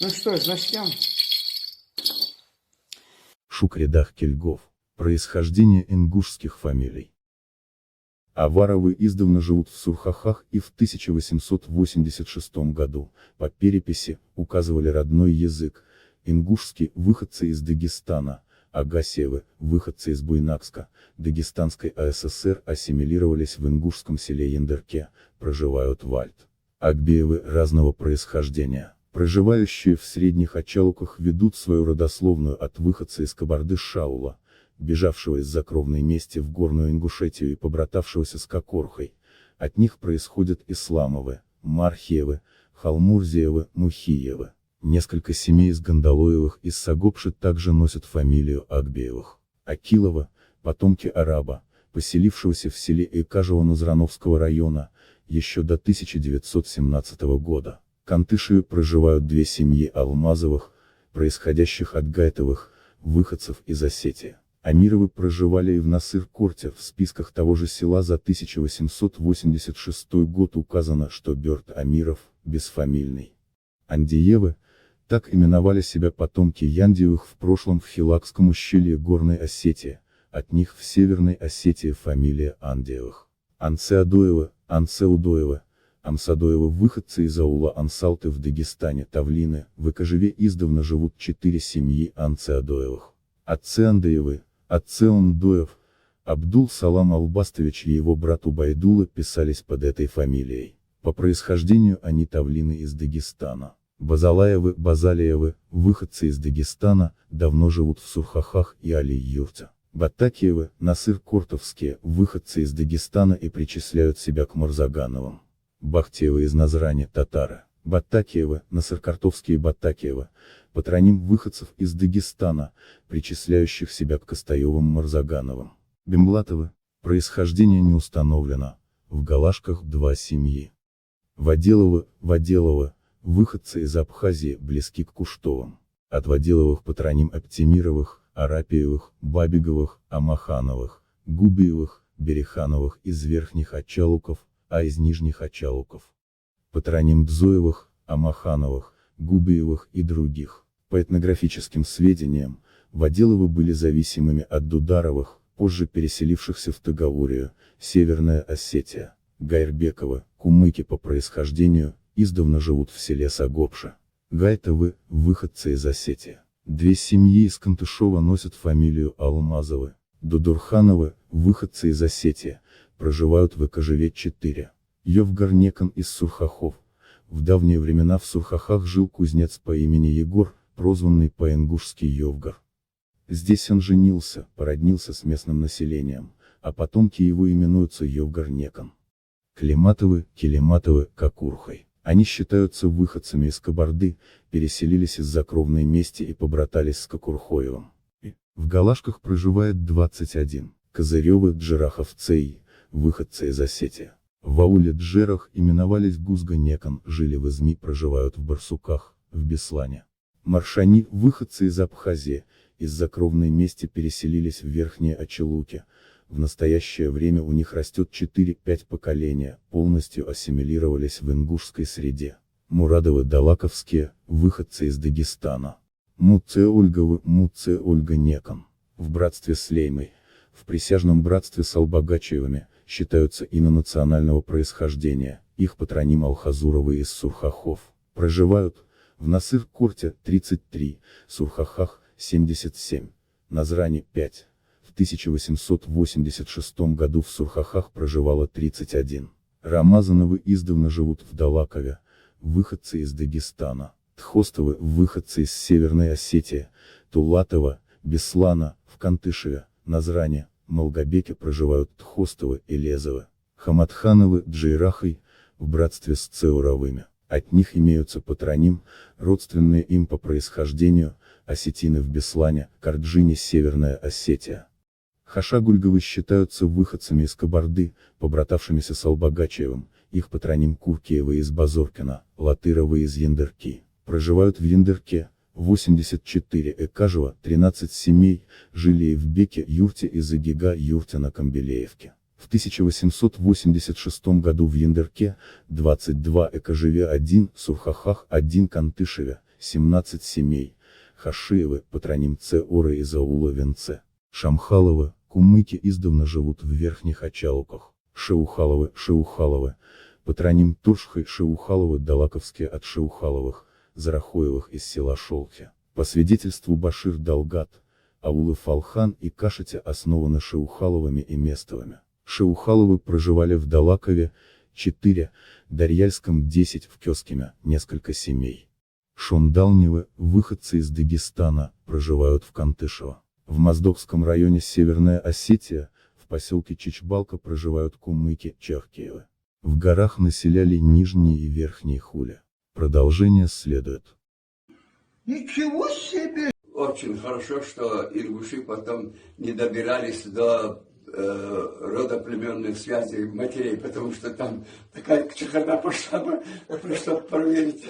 Ну что ж, начнем. Шукредах Кельгов. Происхождение ингушских фамилий. Аваровы издавна живут в Сурхахах и в 1886 году, по переписи, указывали родной язык, ингушский, выходцы из Дагестана, Агасиевы, выходцы из Буйнакска, Дагестанской АССР ассимилировались в ингушском селе Яндерке, проживают Вальд. Акбеевы разного происхождения, проживающие в Средних Ачалуках, ведут свою родословную от выходца из Кабарды-Шаула, бежавшего из закровной мести в Горную Ингушетию и побратавшегося с Кокорхой. От них происходят Исламовы, Мархиевы, Халмурзиевы, Мухиевы. Несколько семей из Гандалоевых из Сагопши также носят фамилию Акбеевых. Акилова, потомки араба, поселившегося в селе Экажево Назрановского района, еще до 1917 года. В Кантышеве проживают две семьи Алмазовых, происходящих от Гайтовых, выходцев из Осетии. Амировы проживали и в Насыр-Корте, в списках того же села за 1886 год указано, что Бёрд Амиров, бесфамильный. Андиевы, так именовали себя потомки Яндиевых в прошлом в Хилакском ущелье Горной Осетии, от них в Северной Осетии фамилия Андиевых. Анцеадоевы, Анцеудоевы, Амсадоевы выходцы из аула Ансалты в Дагестане, Тавлины, в Экажеве издавна живут 4 семьи Анцеадоевых. Ацеандаевы, Ацеондоев, Абдул-Салам Албастович и его брат Убайдула писались под этой фамилией. По происхождению они тавлины из Дагестана. Базалаевы, Базалиевы, выходцы из Дагестана, давно живут в Сурхахах и Али-Юрте. Батакиевы, Насыр-Кортовские, выходцы из Дагестана и причисляют себя к Марзагановым. Бахтиевы из Назрани, татары. Батакиевы, Насыр-Кортовские Батакиевы, патроним выходцев из Дагестана, причисляющих себя к Костаевым Марзагановым. Бемблатовы, происхождение не установлено, в Галашках 2 семьи. Ваделовы, выходцы из Абхазии, близки к Куштовым. От Ваделовых патроним Эптемировых, Арапиевых, Бабиговых, Амахановых, Губиевых, Берехановых из Верхних Ачалуков, а из Нижних Ачалуков. Патроним Дзоевых, Амахановых, Губиевых и других. По этнографическим сведениям, Ваделовы были зависимыми от Дударовых, позже переселившихся в Тагаурию, Северная Осетия. Гайрбековы, кумыки по происхождению, издавна живут в селе Сагопша. Гайтовы, выходцы из Осетии. 2 семьи из Кантышева носят фамилию Алмазовы. Дудурхановы, выходцы из Осетии, проживают в Экажеве 4. Йовгар-Некан из Сурхахов. В давние времена в Сурхахах жил кузнец по имени Егор, прозванный по-ингушски Йовгар. Здесь он женился, породнился с местным населением, а потомки его именуются Йовгар-Некан. Климатовы, Келиматовы, Кокурхой. Они считаются выходцами из Кабарды, переселились из закровной мести и побратались с Кокурхоевым. В Галашках проживает 21. Козыревы, Джераховцы, выходцы из Осетии. В ауле Джерах именовались Гузга-Некан, жили в Изми, проживают в Барсуках, в Беслане. Маршани, выходцы из Абхазии, из закровной мести переселились в Верхние Ачалуки. В настоящее время у них растет 4-5 поколения, полностью ассимилировались в ингушской среде. Мурадовы Далаковские, выходцы из Дагестана. Муце-Ольговы, Муце-Ольга-Некан. В братстве с Леймой, в присяжном братстве с Албагачевыми, считаются инонационального происхождения, их патроним Алхазуровы из Сурхахов. Проживают в Насыр-Корте 33, Сурхахах 77, Назрани 5. В 1886 году в Сурхахах проживало 31. Рамазановы издавна живут в Далакове, выходцы из Дагестана. Тхостовы, выходцы из Северной Осетии, Тулатова, Беслана, в Кантышеве, Назране, Малгобеке проживают Тхостовы и Лезовы. Хамадхановы, Джейрахой, в братстве с Цеуровыми. От них имеются патроним, родственные им по происхождению, осетины в Беслане, Карджине, Северная Осетия. Хашагульговы считаются выходцами из Кабарды, побратавшимися с Албагачевым, их патроним Куркиевы из Базоркина, Латыровы из Яндерки. Проживают в Яндерке, 84 Экажева, 13 семей, жили в Беке, Юрте и Загига, Юрте на Камбелеевке. В 1886 году в Яндерке, 22 Экажеве 1, Сурхахах 1, Кантышеве, 17 семей, Хашиевы, патроним Ц. Оры из аула Венце, Шамхаловы, кумыки издавна живут в Верхних Очалуках, Шеухаловы, патроним Туршхай Шеухаловы Далаковские от Шеухаловых, Зарахоевых из села Шолхи. По свидетельству Башир Далгат, аулы Фалхан и Кашите основаны Шеухаловыми и Местовыми. Шеухаловы проживали в Далакове, 4, Дарьяльском 10, в Кёскиме, несколько семей. Шондалневы, выходцы из Дагестана, проживают в Кантышево. В Моздокском районе Северная Осетия, в поселке Чичбалка проживают кумыки, Чахкиевы. В горах населяли Нижние и Верхние Хули. Продолжение следует. Ничего себе! Очень хорошо, что ингуши потом не добирались до родоплеменных связей матерей, потому что там такая чехарда пошла бы, чтобы проверить